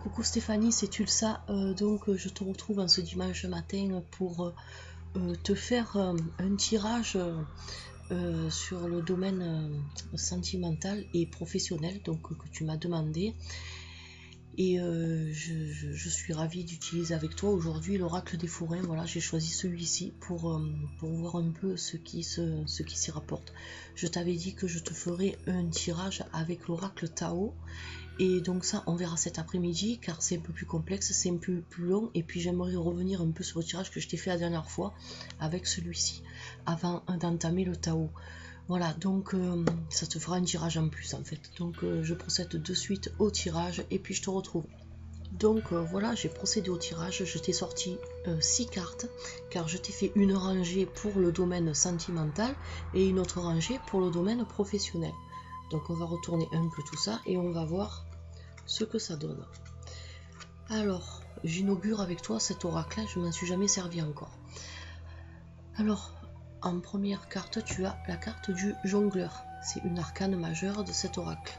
Coucou Stéphanie, c'est Tulsa. Donc je te retrouve en ce dimanche matin pour te faire un tirage sur le domaine sentimental et professionnel que tu m'as demandé. Et je suis ravie d'utiliser avec toi aujourd'hui l'oracle des forains. Voilà, j'ai choisi celui-ci pour voir un peu ce qui s'y rapporte. Je t'avais dit que je te ferais un tirage avec l'oracle Tao. Et donc ça, on verra cet après-midi, car c'est un peu plus complexe, c'est un peu plus long. Et puis j'aimerais revenir un peu sur le tirage que je t'ai fait la dernière fois avec celui-ci, avant d'entamer le Tao. Voilà, donc ça te fera un tirage en plus en fait. Donc je procède de suite au tirage et puis je te retrouve. Donc voilà, j'ai procédé au tirage, je t'ai sorti 6 cartes, car je t'ai fait une rangée pour le domaine sentimental et une autre rangée pour le domaine professionnel. Donc on va retourner un peu tout ça et on va voir ce que ça donne. Alors, j'inaugure avec toi cet oracle, je ne m'en suis jamais servi encore. Alors, en première carte, tu as la carte du jongleur. C'est une arcane majeure de cet oracle.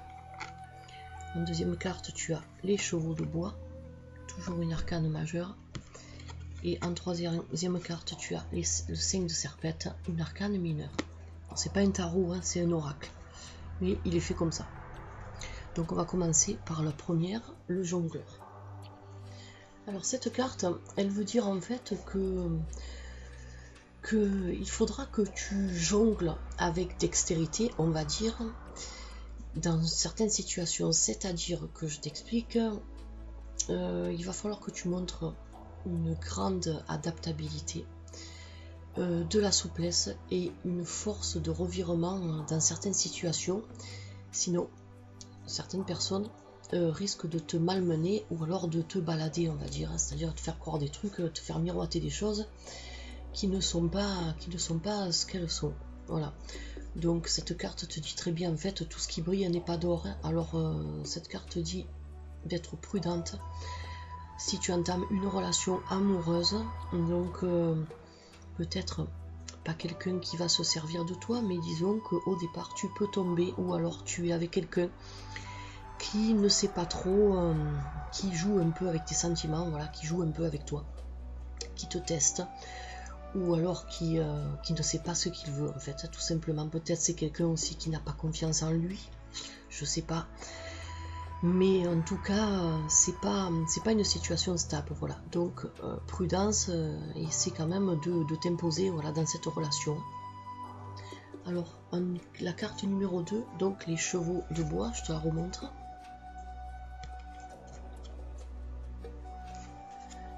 En deuxième carte, tu as les chevaux de bois, toujours une arcane majeure. Et en troisième carte, tu as le 5 de serpette, une arcane mineure. C'est pas un tarot, hein, c'est un oracle. Mais il est fait comme ça. Donc on va commencer par la première, le jongleur. Alors cette carte, elle veut dire en fait que il faudra que tu jongles avec dextérité, on va dire, dans certaines situations. C'est-à-dire que je t'explique, il va falloir que tu montres une grande adaptabilité, de la souplesse et une force de revirement dans certaines situations. Sinon, certaines personnes risquent de te malmener ou alors de te balader, on va dire, c'est-à-dire te faire croire des trucs, te faire miroiter des choses qui ne sont pas ce qu'elles sont. Voilà. Donc cette carte te dit très bien, en fait, tout ce qui brille n'est pas d'or. Alors cette carte dit d'être prudente si tu entames une relation amoureuse. Donc peut-être pas quelqu'un qui va se servir de toi, mais disons qu'au départ tu peux tomber, ou alors tu es avec quelqu'un qui ne sait pas trop, qui joue un peu avec tes sentiments, voilà, qui joue un peu avec toi, qui te teste, ou alors qui ne sait pas ce qu'il veut en fait, tout simplement. Peut-être c'est quelqu'un aussi qui n'a pas confiance en lui, je sais pas. Mais en tout cas, c'est pas une situation stable, voilà. Donc prudence, et c'est quand même de t'imposer, voilà, dans cette relation. Alors, la carte numéro 2, donc les chevaux de bois, je te la remontre.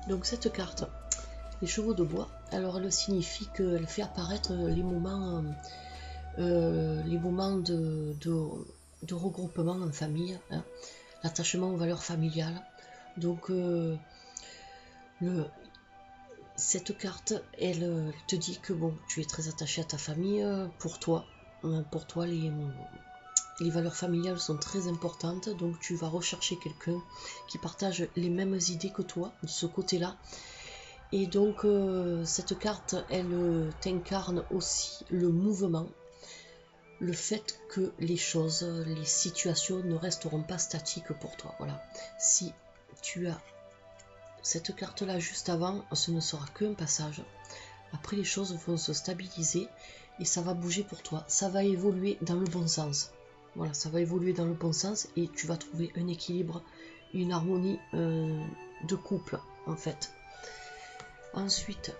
Donc cette carte, les chevaux de bois, alors elle signifie qu'elle fait apparaître les moments de regroupement en famille, hein, l'attachement aux valeurs familiales. Donc cette carte, elle te dit que bon, tu es très attaché à ta famille. Pour toi les valeurs familiales sont très importantes, donc tu vas rechercher quelqu'un qui partage les mêmes idées que toi de ce côté-là. Et donc cette carte, elle t'incarne aussi le mouvement, le fait que les choses, les situations ne resteront pas statiques pour toi. Voilà. Si tu as cette carte là juste avant, ce ne sera qu'un passage. Après, les choses vont se stabiliser et ça va bouger pour toi. Ça va évoluer dans le bon sens. Voilà, ça va évoluer dans le bon sens et tu vas trouver un équilibre, une harmonie de couple en fait. Ensuite,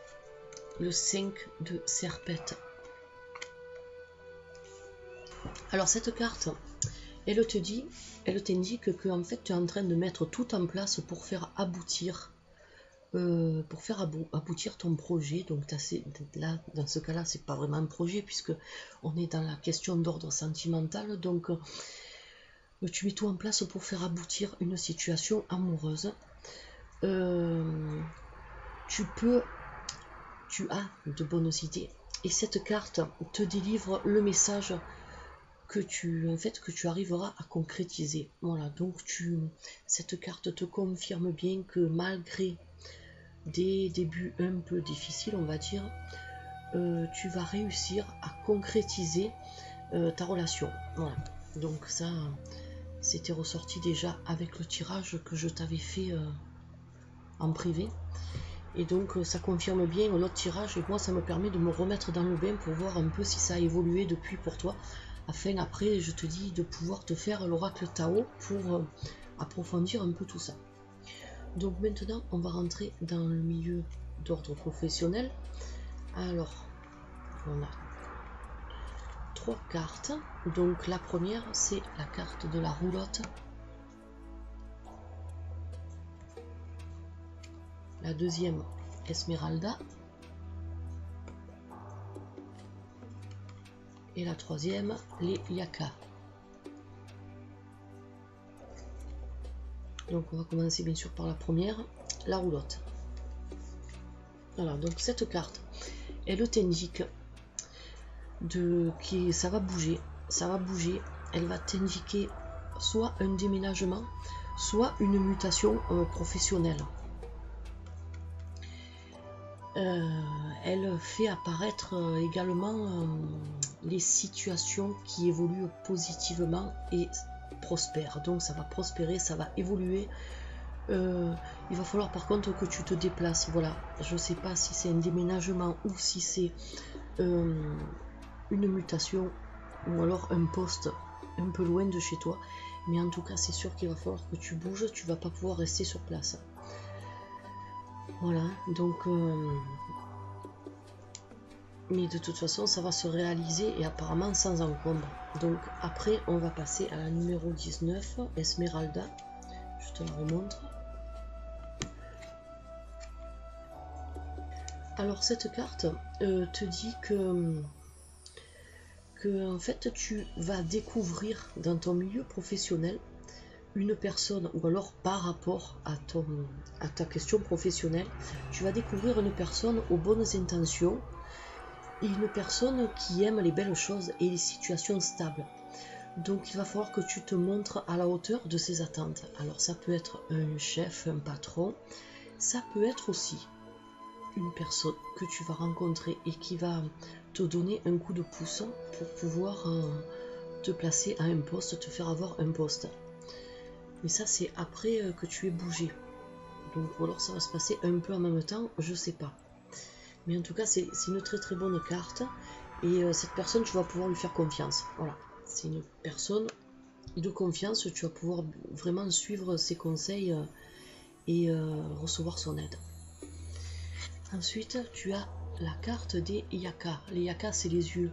le 5 de serpette. Alors cette carte, elle t'indique que en fait tu es en train de mettre tout en place pour faire aboutir ton projet. Donc là, dans ce cas-là, c'est pas vraiment un projet puisque on est dans la question d'ordre sentimental. Donc tu mets tout en place pour faire aboutir une situation amoureuse. Tu as de bonnes idées et cette carte te délivre le message que tu arriveras à concrétiser. Voilà, donc cette carte te confirme bien que malgré des débuts un peu difficiles, on va dire, tu vas réussir à concrétiser ta relation. Voilà, donc ça c'était ressorti déjà avec le tirage que je t'avais fait en privé. Et donc ça confirme bien l'autre tirage, et moi ça me permet de me remettre dans le bain pour voir un peu si ça a évolué depuis pour toi, afin après, je te dis, de pouvoir te faire l'oracle Tao pour approfondir un peu tout ça. Donc maintenant on va rentrer dans le milieu d'ordre professionnel. Alors on a 3 cartes. Donc la première, c'est la carte de la roulotte. La deuxième, Esmeralda. Et la troisième, les Yaka. Donc on va commencer bien sûr par la première, la roulotte. Voilà, donc cette carte, elle t'indique ça va bouger, elle va t'indiquer soit un déménagement, soit une mutation professionnelle. Elle fait apparaître également les situations qui évoluent positivement et prospèrent. Donc ça va prospérer, ça va évoluer. Il va falloir par contre que tu te déplaces. Voilà, je sais pas si c'est un déménagement ou si c'est une mutation ou alors un poste un peu loin de chez toi. Mais en tout cas, c'est sûr qu'il va falloir que tu bouges. Tu vas pas pouvoir rester sur place. Voilà, donc mais de toute façon ça va se réaliser et apparemment sans encombre. Donc après on va passer à la numéro 19, Esmeralda. Je te la remontre. Alors cette carte te dit que en fait tu vas découvrir dans ton milieu professionnel une personne, ou alors par rapport à ta question professionnelle, tu vas découvrir une personne aux bonnes intentions et une personne qui aime les belles choses et les situations stables. Donc il va falloir que tu te montres à la hauteur de ses attentes. Alors ça peut être un chef, un patron, ça peut être aussi une personne que tu vas rencontrer et qui va te donner un coup de pouce pour pouvoir te placer à un poste, te faire avoir un poste. Mais ça c'est après que tu aies bougé. Donc ou alors ça va se passer un peu en même temps, je sais pas. Mais en tout cas c'est une très très bonne carte. Et cette personne, tu vas pouvoir lui faire confiance. Voilà, c'est une personne de confiance, tu vas pouvoir vraiment suivre ses conseils et recevoir son aide. Ensuite, tu as la carte des Yaka. Les Yaka, c'est les yeux.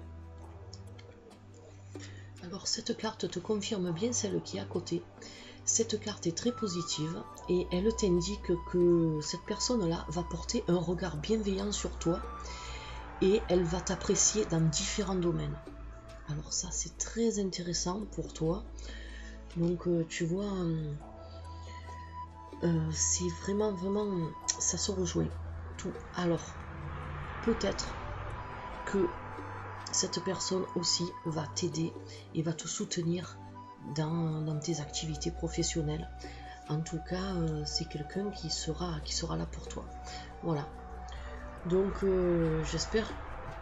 Alors cette carte te confirme bien celle qui est à côté. Cette carte est très positive et elle t'indique que cette personne-là va porter un regard bienveillant sur toi et elle va t'apprécier dans différents domaines. Alors ça c'est très intéressant pour toi. Donc tu vois, c'est vraiment ça se rejoint tout. Alors peut-être que cette personne aussi va t'aider et va te soutenir dans tes activités professionnelles. En tout cas c'est quelqu'un qui sera là pour toi. Voilà. Donc j'espère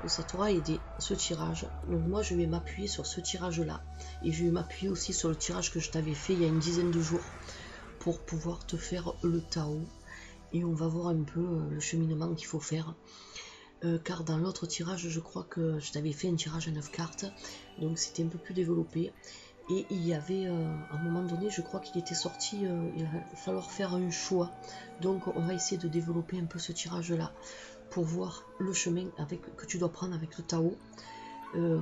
que ça t'aura aidé ce tirage. Donc moi je vais m'appuyer sur ce tirage là et je vais m'appuyer aussi sur le tirage que je t'avais fait il y a une dizaine de jours pour pouvoir te faire le Tao, et on va voir un peu le cheminement qu'il faut faire. Car dans l'autre tirage je crois que je t'avais fait un tirage à 9 cartes, donc c'était un peu plus développé. Et il y avait, à un moment donné, je crois qu'il était sorti, il va falloir faire un choix. Donc on va essayer de développer un peu ce tirage-là pour voir le chemin que tu dois prendre avec le Tao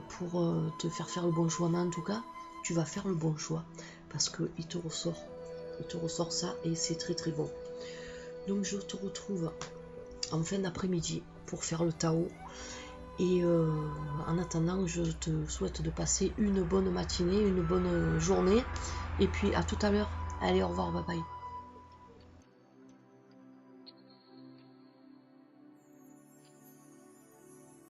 pour te faire le bon choix. Mais en tout cas, tu vas faire le bon choix parce qu'il te ressort ça et c'est très très bon. Donc je te retrouve en fin d'après-midi pour faire le Tao. Et en attendant, je te souhaite de passer une bonne matinée, une bonne journée. Et puis à tout à l'heure. Allez, au revoir, bye bye.